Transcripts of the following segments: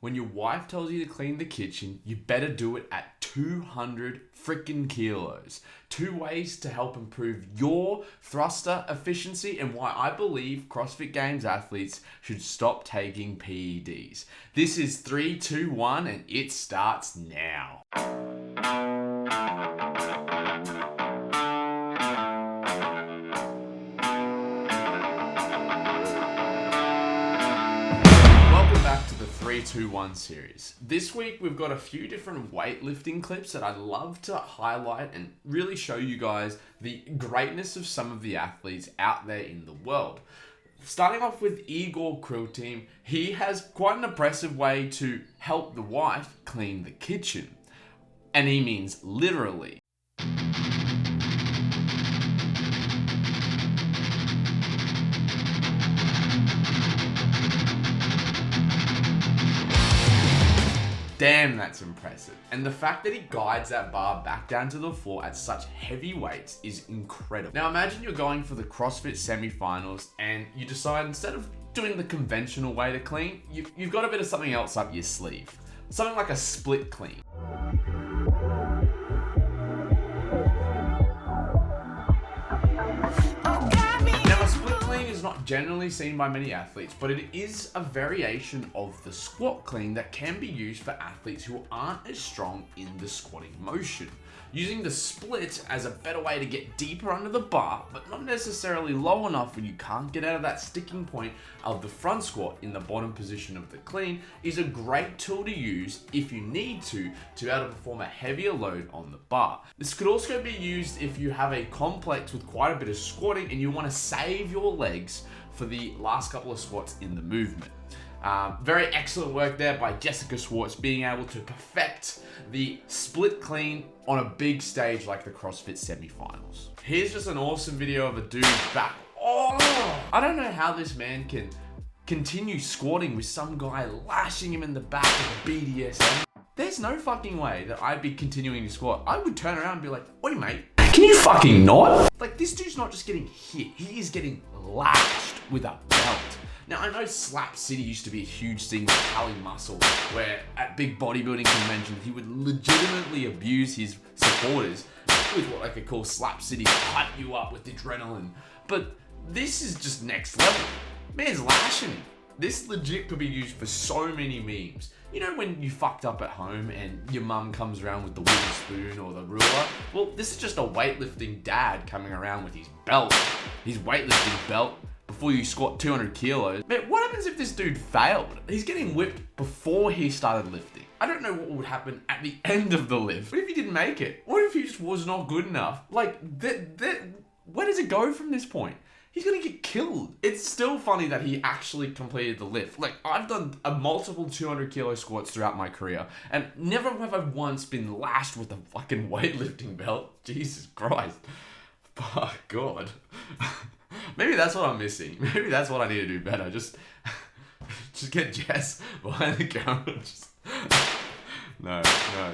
When your wife tells you to clean the kitchen, you better do it at 200 freaking kilos. 2 ways to help improve your thruster efficiency and why I believe CrossFit Games athletes should stop taking PEDs. This is 3, 2, 1 and it starts now. Back to the 3, 2, 1 series. This week we've got a few different weightlifting clips that I'd love to highlight and really show you guys the greatness of some of the athletes out there in the world. Starting off with Igor Krilteam, he has quite an impressive way to help the wife clean the kitchen. And he means literally. Damn, that's impressive. And the fact that he guides that bar back down to the floor at such heavy weights is incredible. Now imagine you're going for the CrossFit semi-finals and you decide instead of doing the conventional way to clean, you've got a bit of something else up your sleeve. Something like a split clean. Not generally seen by many athletes, but it is a variation of the squat clean that can be used for athletes who aren't as strong in the squatting motion. Using the split as a better way to get deeper under the bar, but not necessarily low enough when you can't get out of that sticking point of the front squat in the bottom position of the clean, is a great tool to use if you need to be able to perform a heavier load on the bar. This could also be used if you have a complex with quite a bit of squatting and you want to save your legs for the last couple of squats in the movement. Very excellent work there by Jessica Schwartz, being able to perfect the split clean on a big stage like the CrossFit semi-finals. Here's just an awesome video of a dude back. Oh, I don't know how this man can continue squatting with some guy lashing him in the back with a BDSM. There's no fucking way that I'd be continuing to squat. I would turn around and be like, "Oi mate, can you fucking not?" Like, this dude's not just getting hit, he is getting lashed with a belt. Now, I know Slap City used to be a huge thing with Cali Muscle, where at big bodybuilding conventions, he would legitimately abuse his supporters with what I could call Slap City, hype you up with adrenaline. But this is just next level. Man's lashing him. This legit could be used for so many memes. You know when you fucked up at home and your mum comes around with the wooden spoon or the ruler? Well, this is just a weightlifting dad coming around with his belt, his weightlifting belt, before you squat 200 kilos. Man, what happens if this dude failed? He's getting whipped before he started lifting. I don't know what would happen at the end of the lift. What if he didn't make it? What if he just was not good enough? Like, where does it go from this point? He's gonna get killed. It's still funny that he actually completed the lift. Like, I've done a multiple 200 kilo squats throughout my career, and never have I once been lashed with a fucking weightlifting belt. Jesus Christ. Oh, God. Maybe that's what I'm missing. Maybe that's what I need to do better. Just get Jess behind the camera. No,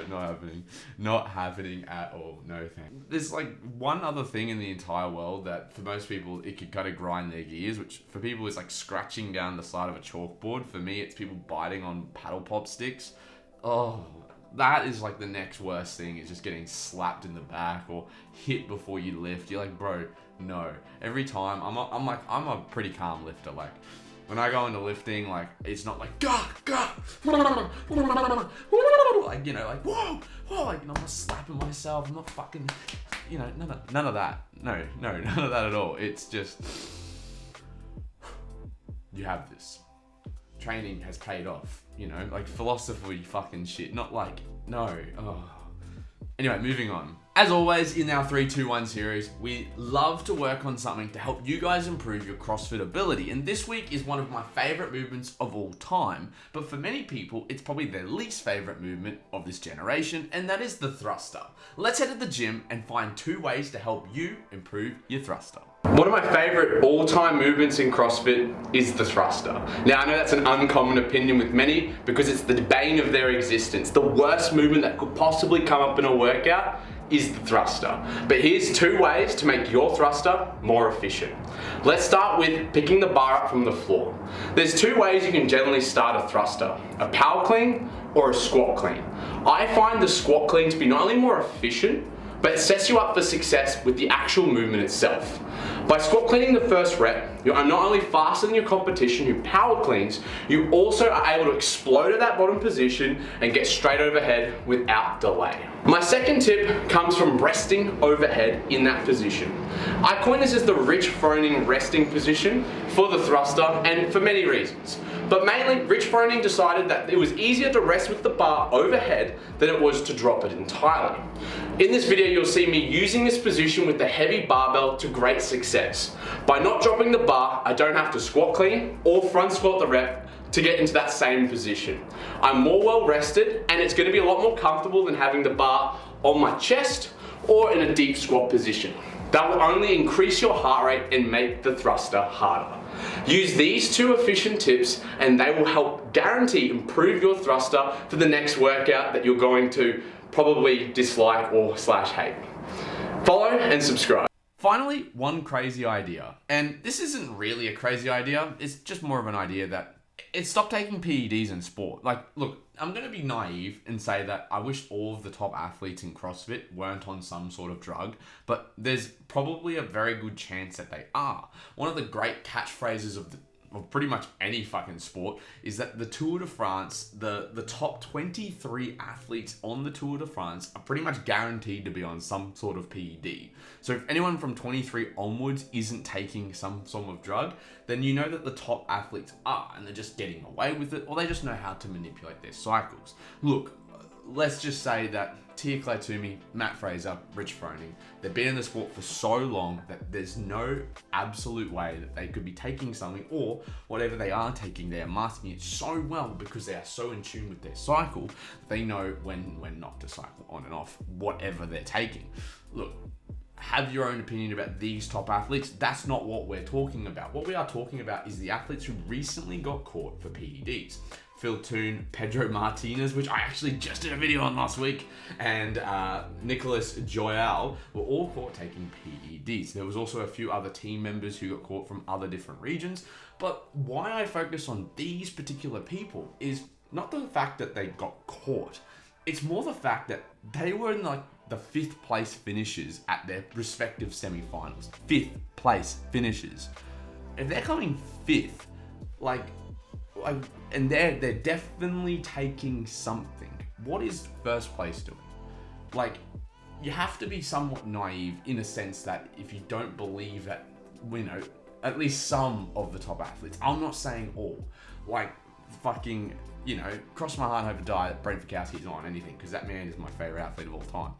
not happening. Not happening at all. No thanks. There's like one other thing in the entire world that for most people, it could kind of grind their gears, which for people is like scratching down the side of a chalkboard. For me, it's people biting on paddle pop sticks. Oh, that is like the next worst thing, is just getting slapped in the back or hit before you lift. You're like, bro, no. Every time, I'm a pretty calm lifter. Like, when I go into lifting, like, it's not like, gah, like, you know, like, whoa, like, I'm not slapping myself. I'm not fucking, you know, none of that. No, none of that at all. It's just, you have this. Training has paid off, you know, like philosophy fucking shit. Not like, no, oh. Anyway, moving on. As always, in our 3, 2, 1 series, we love to work on something to help you guys improve your CrossFit ability. And this week is one of my favorite movements of all time. But for many people, it's probably their least favorite movement of this generation, and that is the thruster. Let's head to the gym and find 2 ways to help you improve your thruster. One of my favorite all-time movements in CrossFit is the thruster. Now, I know that's an uncommon opinion with many because it's the bane of their existence. The worst movement that could possibly come up in a workout is the thruster. But here's 2 ways to make your thruster more efficient. Let's start with picking the bar up from the floor. There's 2 ways you can generally start a thruster, a power clean or a squat clean. I find the squat clean to be not only more efficient, but it sets you up for success with the actual movement itself. By squat cleaning the first rep, you are not only faster than your competition who power cleans, you also are able to explode at that bottom position and get straight overhead without delay. My second tip comes from resting overhead in that position. I coined this as the Rich Froning resting position for the thruster, and for many reasons. But mainly, Rich Froning decided that it was easier to rest with the bar overhead than it was to drop it entirely. In this video, you'll see me using this position with the heavy barbell to great success. By not dropping the bar, I don't have to squat clean or front squat the rep to get into that same position. I'm more well rested, and it's gonna be a lot more comfortable than having the bar on my chest or in a deep squat position. That will only increase your heart rate and make the thruster harder. Use these 2 efficient tips and they will help guarantee improve your thruster for the next workout that you're going to probably dislike or /hate. Follow and subscribe. Finally, one crazy idea. And this isn't really a crazy idea, it's just more of an idea that stop taking PEDs in sport. Like, look, I'm going to be naive and say that I wish all of the top athletes in CrossFit weren't on some sort of drug, but there's probably a very good chance that they are. One of the great catchphrases of pretty much any fucking sport is that the Tour de France, the top 23 athletes on the Tour de France are pretty much guaranteed to be on some sort of PED. So if anyone from 23 onwards isn't taking some form of drug, then you know that the top athletes are, and they're just getting away with it, or they just know how to manipulate their cycles. Look, let's just say that Tia Claire Toomey, Matt Fraser, Rich Froning, they've been in the sport for so long that there's no absolute way that they could be taking something, or whatever they are taking, they are masking it so well because they are so in tune with their cycle, they know when not to cycle on and off whatever they're taking. Look, have your own opinion about these top athletes. That's not what we're talking about. What we are talking about is the athletes who recently got caught for PEDs. Phil Toon, Pedro Martinez, which I actually just did a video on last week, and Nicolas Joyal were all caught taking PEDs. There was also a few other team members who got caught from other different regions, but why I focus on these particular people is not the fact that they got caught. It's more the fact that they were in like the 5th place finishes at their respective semi-finals. 5th place finishes. If they're coming 5th, and they're definitely taking something. What is first place doing? Like, you have to be somewhat naive in a sense that if you don't believe that, you know, at least some of the top athletes, I'm not saying all, like fucking, you know, cross my heart and hope to die that Brent Fikowski's not on anything, because that man is my favorite athlete of all time.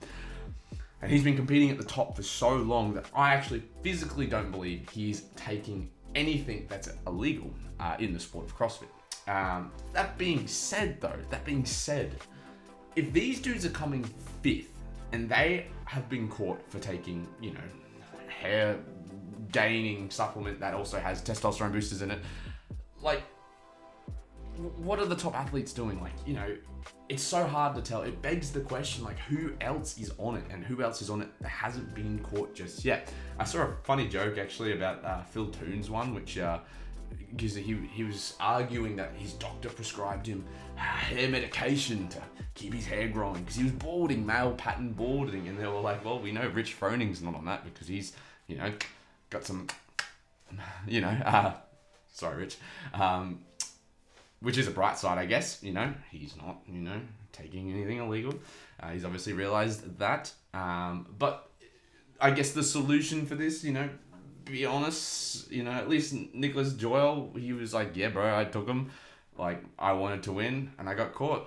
And he's been competing at the top for so long that I actually physically don't believe he's taking anything that's illegal in the sport of CrossFit. That being said, if these dudes are coming 5th and they have been caught for taking, you know, hair gaining supplement that also has testosterone boosters in it, like, what are the top athletes doing? Like, you know, it's so hard to tell. It begs the question, like, who else is on it and who else is on it that hasn't been caught just yet? I saw a funny joke actually about Phil Toon's one, which because he was arguing that his doctor prescribed him hair medication to keep his hair growing because he was balding, male pattern balding, and they were like, well, we know Rich Froning's not on that because he's, you know, got some, you know, sorry, Rich, which is a bright side, I guess. You know, he's not, you know, taking anything illegal. He's obviously realized that, but I guess the solution for this, you know, be honest, you know, at least Nicolas Joyal, he was like, yeah, bro, I took him. Like, I wanted to win, and I got caught.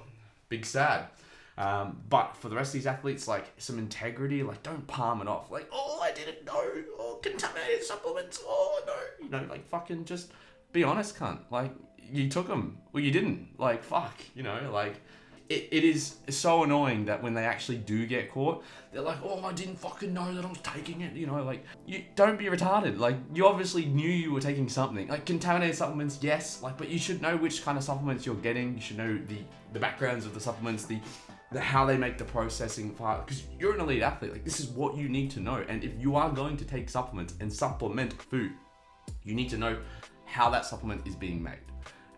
Big sad. But for the rest of these athletes, like, some integrity, like, don't palm it off. Like, oh, I didn't know. Oh, contaminated supplements. Oh, no. You know, like, fucking just be honest, cunt. Like, you took them. Well, you didn't. Like, fuck. You know, like, it is so annoying that when they actually do get caught, they're like, oh, I didn't fucking know that I was taking it. You know, like, you don't be retarded. Like, you obviously knew you were taking something. Like, contaminated supplements, yes. Like, but you should know which kind of supplements you're getting. You should know the backgrounds of the supplements, the how they make the processing part, because you're an elite athlete. Like, this is what you need to know. And if you are going to take supplements and supplement food, you need to know how that supplement is being made.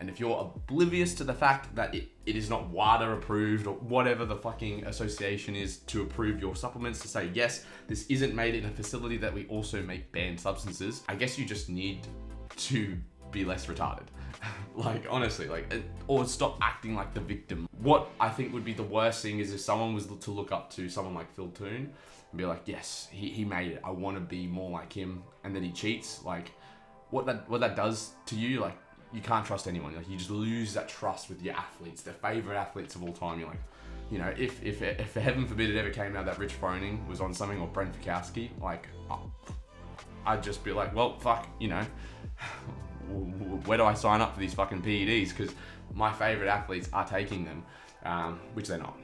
And if you're oblivious to the fact that it is not WADA approved or whatever the fucking association is to approve your supplements, to say, yes, this isn't made in a facility that we also make banned substances, I guess you just need to be less retarded. Like, honestly, like, or stop acting like the victim. What I think would be the worst thing is if someone was to look up to someone like Phil Toon and be like, yes, he made it, I want to be more like him, and then he cheats. Like, what that does to you, like, you can't trust anyone. Like, you just lose that trust with your athletes, their favorite athletes of all time. You're like, you know, if heaven forbid it ever came out that Rich Froning was on something, or Brent Fikowski, like, I'd just be like, well, fuck, you know, where do I sign up for these fucking PEDs? Because my favorite athletes are taking them, which they're not.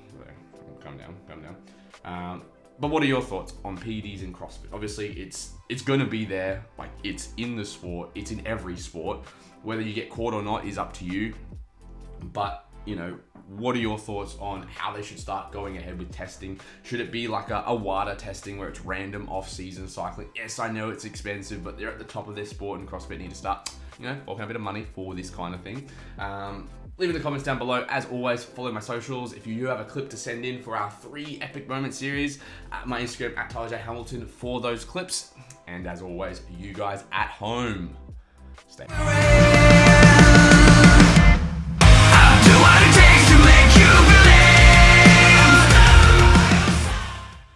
Calm down. But what are your thoughts on PEDs in CrossFit? Obviously, it's going to be there. Like, it's in the sport. It's in every sport. Whether you get caught or not is up to you. But, you know, what are your thoughts on how they should start going ahead with testing? Should it be like a WADA testing where it's random off-season cycling? Yes, I know it's expensive, but they're at the top of their sport, and CrossFit need to start, you know, forking a bit of money for this kind of thing. Leave in the comments down below. As always, follow my socials. If you do have a clip to send in for our 3 epic moment series, at my Instagram at Tyler J Hamilton for those clips. And as always, you guys at home, stay.